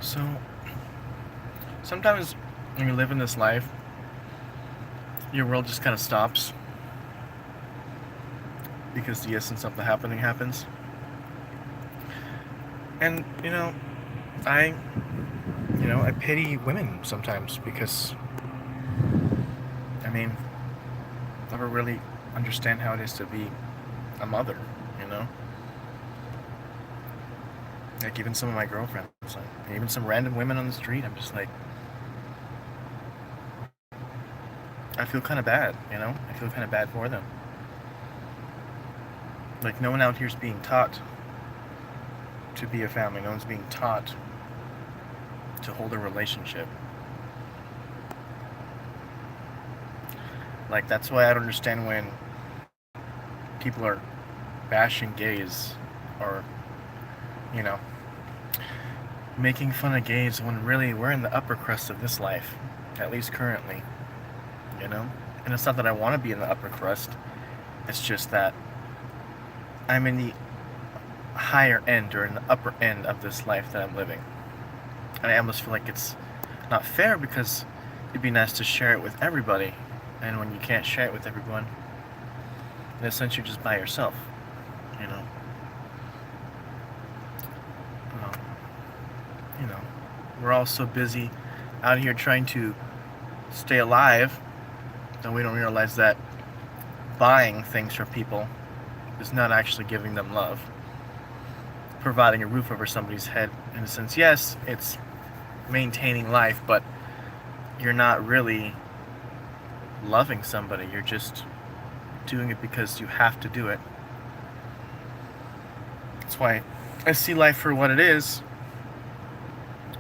So sometimes when you live in this life, your world just kind of stops because the essence of the happening happens. And I I pity women sometimes because I mean, never really understand how it is to be a mother. You know, like even some of my girlfriends, like even some random women on the street. I'm just like, I feel kind of bad. I feel kind of bad for them. Like no one out here is being taught to be a family. No one's being taught to hold a relationship. Like that's why I don't understand when people are bashing gays or you know making fun of gays when really we're in the upper crust of this life, at least currently. You know, and it's not that I want to be in the upper crust. It's just that I'm in the higher end or in the upper end of this life that I'm living. And I almost feel like it's not fair because it'd be nice to share it with everybody. And when you can't share it with everyone, in a sense, you're just by yourself. You know, um, you know, we're all so busy out here trying to stay alive that we don't realize that buying things from people is not actually giving them love. Providing a roof over somebody's head, in a sense, yes, it's maintaining life, but you're not really loving somebody. You're just doing it because you have to do it. That's why I see life for what it is,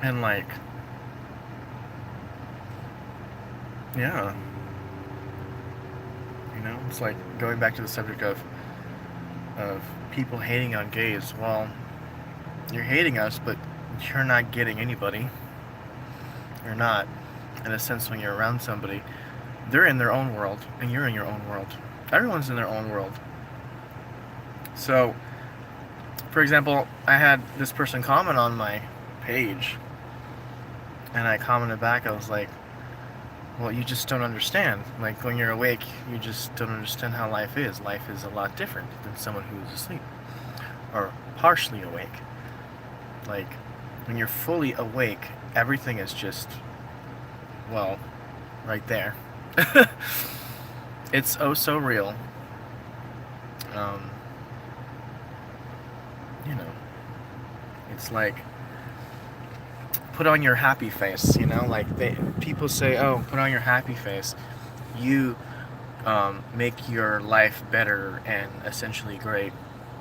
and like, yeah, it's like going back to the subject of people hating on gays. Well, you're hating us, but you're not getting anybody. You're not, in a sense, when you're around somebody, they're in their own world, and you're in your own world. Everyone's in their own world. So, for example, I had this person comment on my page, and I commented back. I was like, well, you just don't understand. Like, when you're awake, you just don't understand how life is. Life is a lot different than someone who's asleep or partially awake. Like, when you're fully awake, everything is just, well, right there. It's oh so real. Um, you know, it's like put on your happy face. Like people say, oh, put on your happy face. You make your life better and essentially great.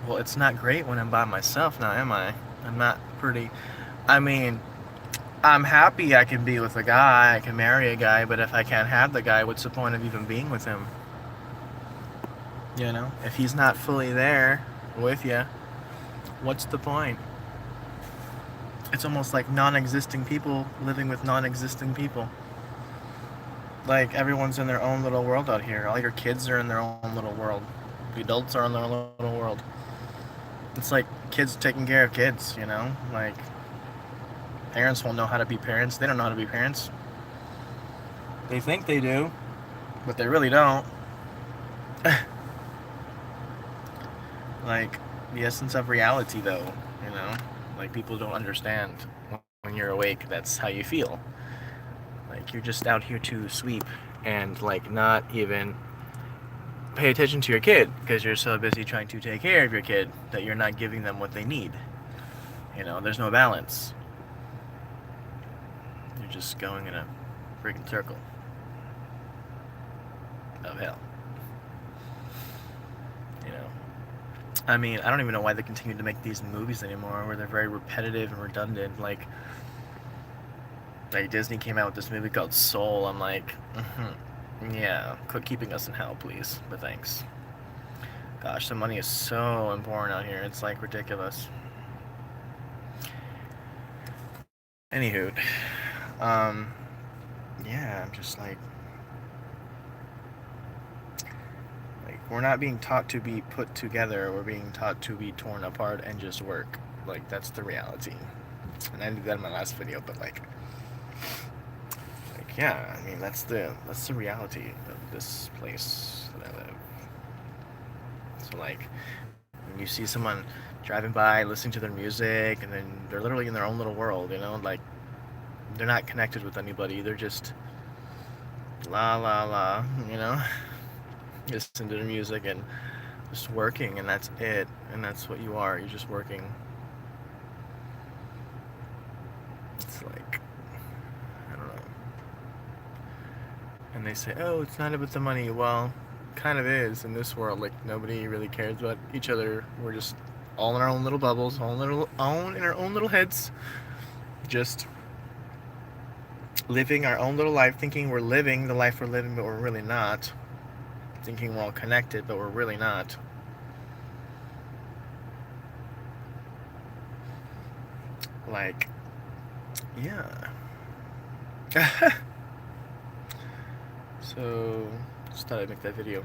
Well, it's not great when I'm by myself now, am I? I'm not pretty. I mean, I'm happy I can be with a guy, I can marry a guy, but if I can't have the guy, what's the point of even being with him? If he's not fully there with you, what's the point? It's almost like non-existing people living with non-existing people. Like everyone's in their own little world out here. All your kids are in their own little world. The adults are in their own little world. It's like kids taking care of kids, Like parents won't know how to be parents. They don't know how to be parents. They think they do, but they really don't. Like the essence of reality, though, you know? Like people don't understand when you're awake, that's how you feel. Like you're just out here to sweep and like not even pay attention to your kid because you're so busy trying to take care of your kid that you're not giving them what they need. There's no balance. You're just going in a freaking circle of hell. You know. I mean, I don't even know why they continue to make these movies anymore, where they're very repetitive and redundant. Like Disney came out with this movie called Soul. I'm like, yeah, quit keeping us in hell, please. But thanks. Gosh, the money is so important out here. It's like ridiculous. Anywho, um, yeah, I'm just like we're not being taught to be put together. We're being taught to be torn apart and just work. Like that's the reality. And I did that in my last video, but like yeah, I mean that's the reality of this place that I live. So like when you see someone driving by, listening to their music, and then they're literally in their own little world, you know, like they're not connected with anybody. They're just la la la, you know, listen to their music and just working, and that's it. And that's what you are. You're just working. It's like, I don't know. And they say, oh, it's not about the money. Well, kind of is in this world. Like nobody really cares about each other. We're just all in our own little bubbles, all in our own little heads, just living our own little life, thinking we're living the life we're living, but we're really not. Thinking we're all connected, but we're really not. Like, yeah. So, just thought I'd make that video.